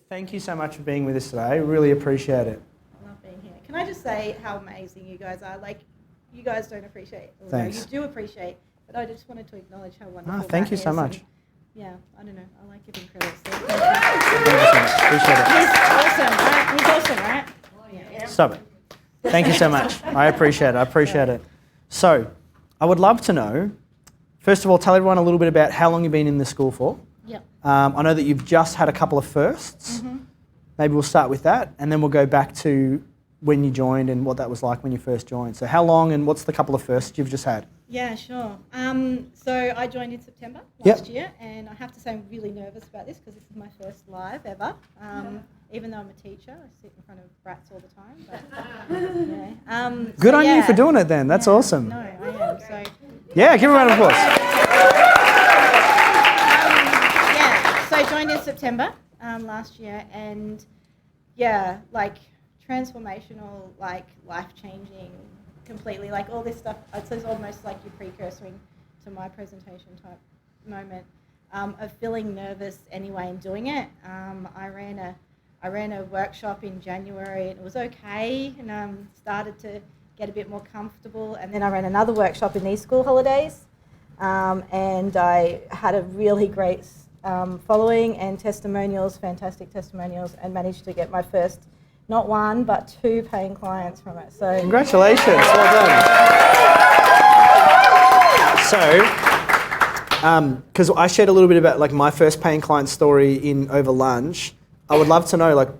thank you so much for being with us today. Really appreciate it. I love being here. Can I just say how amazing you guys are? Like, you guys don't appreciate. Thanks. You do appreciate, but I just wanted to acknowledge how wonderful. Thank you so much. Yeah, I don't know. I like giving credit. So Thank you so much. Appreciate it. He's awesome, right? Yeah. Stop it. Thank you so much. I appreciate it. So, I would love to know, first of all, tell everyone a little bit about how long you've been in the school for. Yeah. I know that you've just had a couple of firsts. Mm-hmm. Maybe we'll start with that, and then we'll go back to when you joined and what that was like when you first joined. So how long and what's the couple of firsts you've just had? Yeah, sure. So I joined in September last year, and I have to say I'm really nervous about this because this is my first live ever. Even though I'm a teacher, I sit in front of brats all the time. But, Good on you for doing it then. That's awesome. No, I am. So yeah, give a round of applause. So I joined in September last year, and yeah, like transformational, like life-changing, completely, like all this stuff. It's almost like you're precursoring to my presentation type moment of feeling nervous anyway and doing it. I ran a workshop in January and it was okay, and started to get a bit more comfortable, and then I ran another workshop in these school holidays, and I had a really great following and testimonials, fantastic testimonials, and managed to get my first, not one, but 2 paying clients from it. So congratulations, well done. So, because I shared a little bit about like my first paying client story over lunch, I would love to know, like,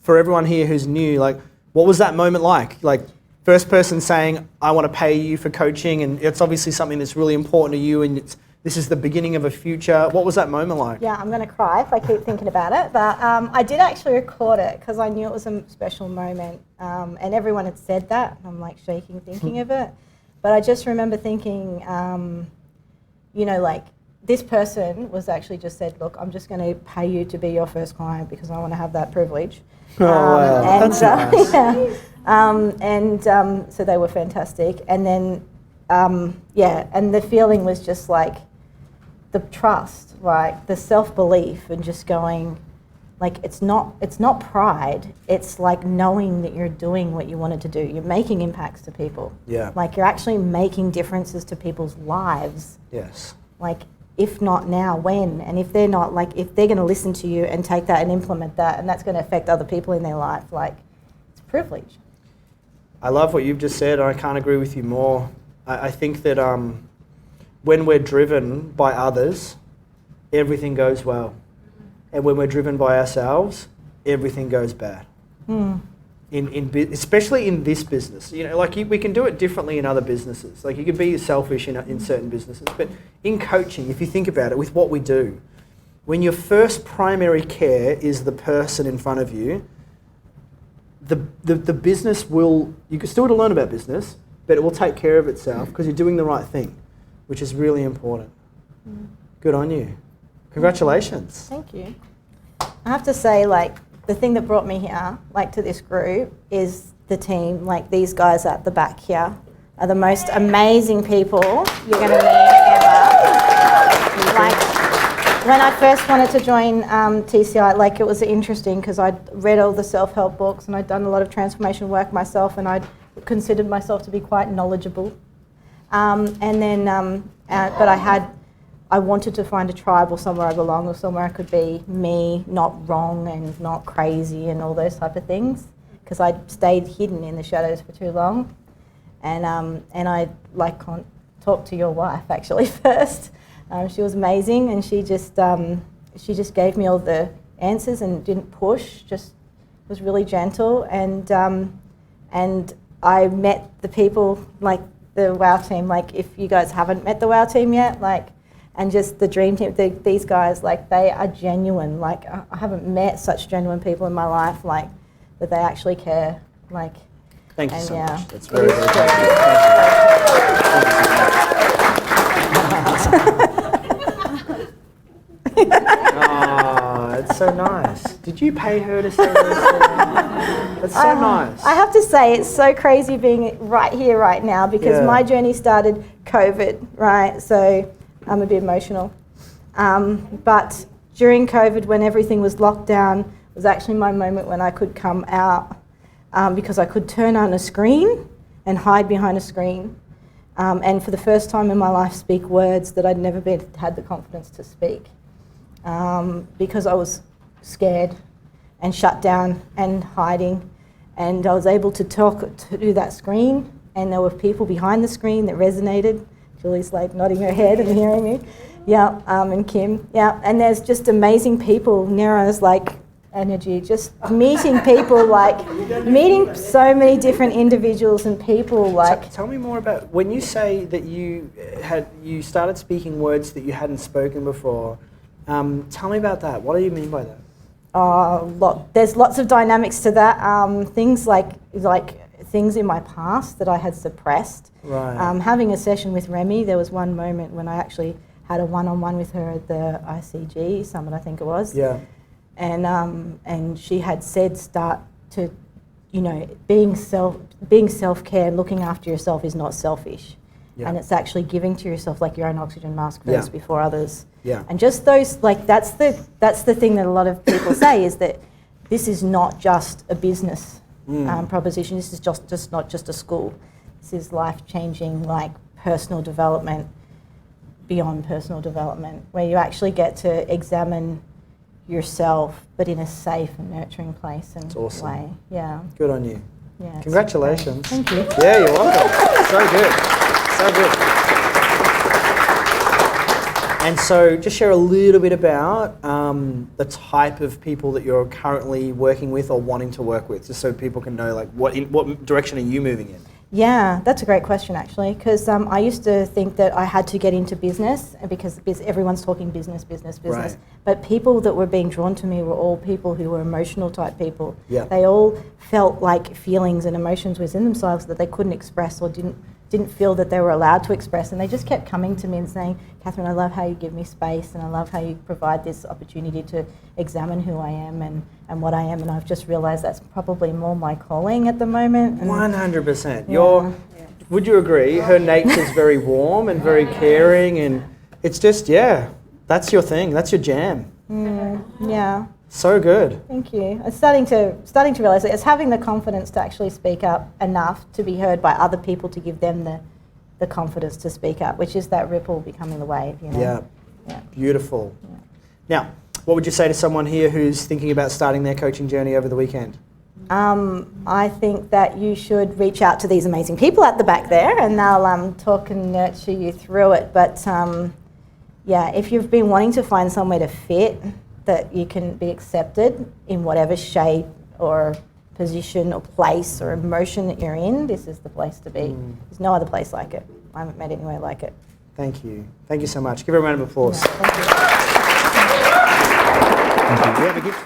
for everyone here who's new, like, what was that moment like? Like, first person saying, I want to pay you for coaching, and it's obviously something that's really important to you, and this is the beginning of a future. What was that moment like? Yeah, I'm going to cry if I keep thinking about it, but I did actually record it because I knew it was a special moment, and everyone had said that. I'm like shaking thinking of it, but I just remember thinking, you know, like, this person was actually just said, look, I'm just going to pay you to be your first client because I want to have that privilege. Oh, wow. And, That's nice. yeah. So they were fantastic. And then, and the feeling was just like the trust, right? The self-belief, and just going, like, it's not pride. It's like knowing that you're doing what you wanted to do. You're making impacts to people. Yeah. Like, you're actually making differences to people's lives. Yes. Like, if not now, when? And if they're not, like, if they're going to listen to you and take that and implement that, and that's going to affect other people in their life, like, it's a privilege. I love what you've just said, and I can't agree with you more. I think that when we're driven by others, everything goes well. And when we're driven by ourselves, everything goes bad. Especially in this business, you know, like we can do it differently in other businesses. Like, you can be selfish in certain businesses, but in coaching, if you think about it, with what we do, when your first primary care is the person in front of you, the business will, you can still learn about business, but it will take care of itself because you're doing the right thing, which is really important. Good on you. Congratulations. Thank you. I have to say, like, the thing that brought me here, like, to this group, is the team. Like, these guys at the back here are the most amazing people you're going to meet ever. Like, when I first wanted to join TCI, like, it was interesting because I'd read all the self-help books and I'd done a lot of transformation work myself, and I'd considered myself to be quite knowledgeable. But I wanted to find a tribe or somewhere I belong, or somewhere I could be me, not wrong and not crazy and all those type of things, because I'd stayed hidden in the shadows for too long. And I talked to your wife actually first. She was amazing, and she just gave me all the answers and didn't push, just was really gentle. And I met the people, like the WOW team. Like, if you guys haven't met the WOW team yet, like. And just the dream team, these guys, like, they are genuine. Like, I haven't met such genuine people in my life, like, that they actually care. Like, thank you so yeah, much. That's very, very good. Oh, it's so nice. Did you pay her to say this? That's so nice. I have to say, it's so crazy being right here, right now, because my journey started COVID, right? So I'm a bit emotional. But during COVID, when everything was locked down, was actually my moment when I could come out because I could turn on a screen and hide behind a screen. And for the first time in my life, speak words that I'd never had the confidence to speak because I was scared and shut down and hiding. And I was able to talk to that screen, and there were people behind the screen that resonated. Julie's like nodding her head and hearing me. Yeah, and Kim. Yeah, and there's just amazing people. Nero's like energy, just meeting people, like meeting so many different individuals and people. Like, tell me more about when you say that you started speaking words that you hadn't spoken before. Tell me about that. What do you mean by that? There's lots of dynamics to that. Things like things in my past that I had suppressed. Right. Having a session with Remy, there was one moment when I actually had a one-on-one with her at the ICG summit, I think it was. Yeah. And she had said, start to, being self-care and looking after yourself is not selfish. Yeah. And it's actually giving to yourself like your own oxygen mask first before others. Yeah. And just those, like that's the thing that a lot of people say is that this is not just a business proposition. This is just not just a school. This is life-changing, like personal development, beyond personal development, where you actually get to examine yourself, but in a safe and nurturing place and way. Yeah. Good on you. Yeah. Congratulations. Thank you. Yeah, you're welcome. So good. So good. And so just share a little bit about the type of people that you're currently working with or wanting to work with, just so people can know like what direction are you moving in? Yeah, that's a great question actually, because I used to think that I had to get into business because everyone's talking business. Right. But people that were being drawn to me were all people who were emotional type people. Yeah. They all felt like feelings and emotions within themselves that they couldn't express or didn't feel that they were allowed to express, and they just kept coming to me and saying, Kathryn, I love how you give me space, and I love how you provide this opportunity to examine who I am and what I am, and I've just realised that's probably more my calling at the moment. 100%. Yeah. Would you agree? Her nature's very warm and very caring, and it's just, that's your thing, that's your jam. Yeah. So good. Thank you. It's starting to realise that it's having the confidence to actually speak up enough to be heard by other people to give them the confidence to speak up, which is that ripple becoming the wave, Yeah. Beautiful. Yeah. Now, what would you say to someone here who's thinking about starting their coaching journey over the weekend? I think that you should reach out to these amazing people at the back there, and they'll talk and nurture you through it. But if you've been wanting to find somewhere to fit, that you can be accepted in whatever shape or position or place or emotion that you're in, this is the place to be. There's no other place like it. I haven't met anywhere like it. Thank you. Thank you so much. Give her a round of applause. Yeah, thank you. Thank you. We have a gift.